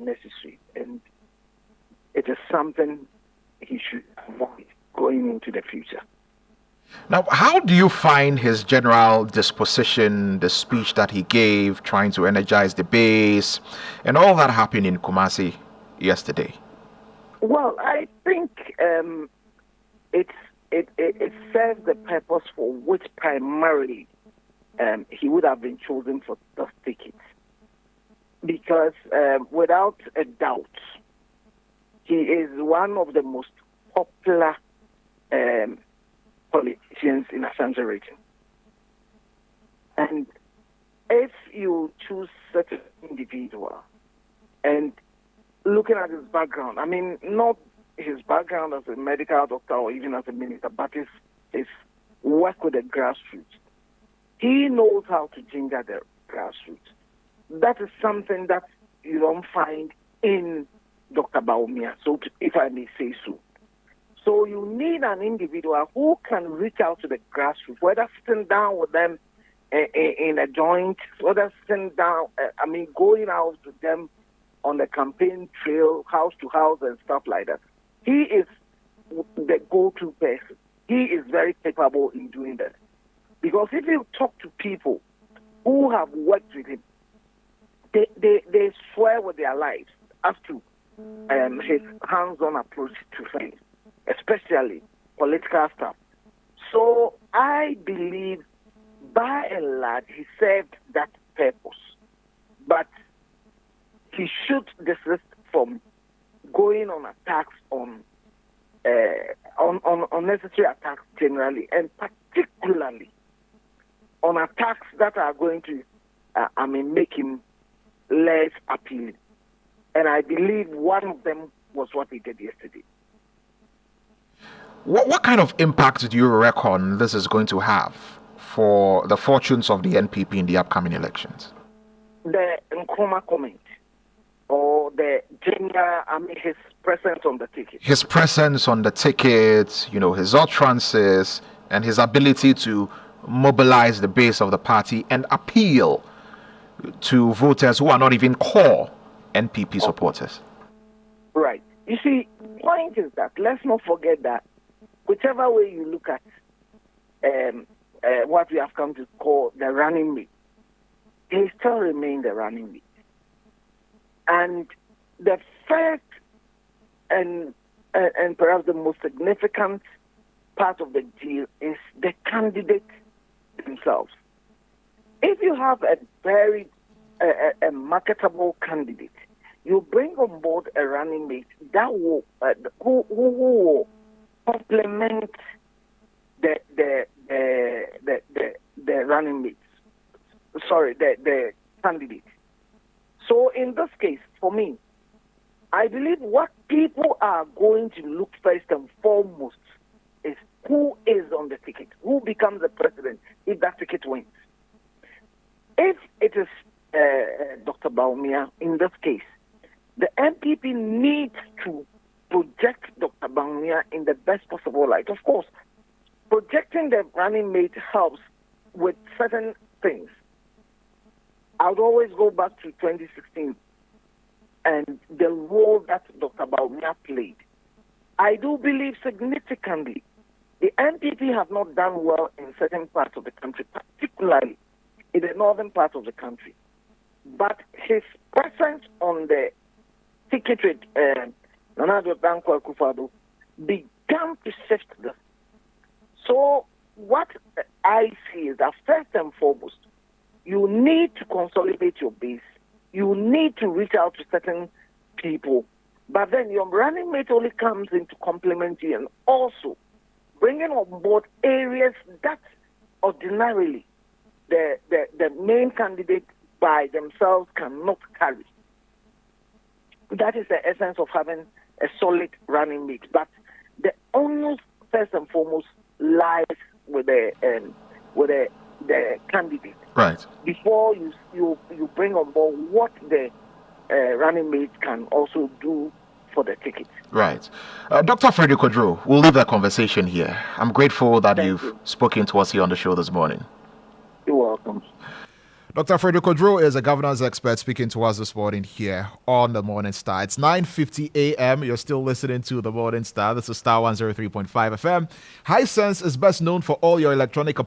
unnecessary, and it is something he should avoid going into the future. Now, how do you find his general disposition, the speech that he gave, trying to energize the base, and all that happened in Kumasi yesterday? Well, I think it serves the purpose for which primarily he would have been chosen for the ticket. Because without a doubt, he is one of the most popular politicians in Ashanti region. And if you choose such an individual, and looking at his background, I mean, not his background as a medical doctor or even as a minister, but his work with the grassroots. He knows how to ginger the grassroots. That is something that you don't find in Dr. Bawumia, so if I may say so. So you need an individual who can reach out to the grassroots, whether sitting down with them in a joint, whether sitting down, going out with them on the campaign trail, house to house and stuff like that. He is the go-to person. He is very capable in doing that. Because if you talk to people who have worked with him, they swear with their lives as to his hands-on approach to things, especially political stuff. So I believe, by and large, he served that purpose. But he should desist from going on attacks on unnecessary attacks generally, and particularly on attacks that are going to, make him less appealing. And I believe one of them was what he did yesterday. What kind of impact do you reckon this is going to have for the fortunes of the NPP in the upcoming elections? The Nkrumah comment, or the general, his presence on the ticket. His presence on the ticket, his utterances, and his ability to mobilize the base of the party and appeal to voters who are not even core NPP supporters. Right. You see, the point is that let's not forget that whichever way you look at what we have come to call the running mate, they still remain the running mate. And the first and perhaps the most significant part of the deal is the candidates themselves. If you have a very marketable candidate, you bring on board a running mate that will who will complement the running mates. Sorry, the candidate. So in this case, for me, I believe what people are going to look first and foremost is who is on the ticket, who becomes the president if that ticket wins. If it is Dr. Bawumia, in this case, the NPP needs to project Dr. Bawumia in the best possible light. Of course, projecting the running mate helps with certain things. I would always go back to 2016 and the role that Dr. Bawumia played. I do believe significantly the NPP have not done well in certain parts of the country, particularly in the northern part of the country. But his presence on the ticket with Akufo-Addo began to shift this. So what I see is that first and foremost, you need to consolidate your base. You need to reach out to certain people. But then your running mate only comes into complement you, and also bringing on board areas that ordinarily the main candidate by themselves cannot carry. That is the essence of having a solid running mate. But the onus, first and foremost, lies with the candidate. Right. Before you bring on board what the running mate can also do for the ticket. Right. Dr. Frederick Odro, we'll leave that conversation here. I'm grateful that you've spoken to us here on the show this morning. You're welcome. Dr. Frederick Odro is a governance expert speaking to us this morning here on the Morning Star. It's 9:50 a.m. You're still listening to the Morning Star. This is Star 103.5 FM. Hisense is best known for all your electronic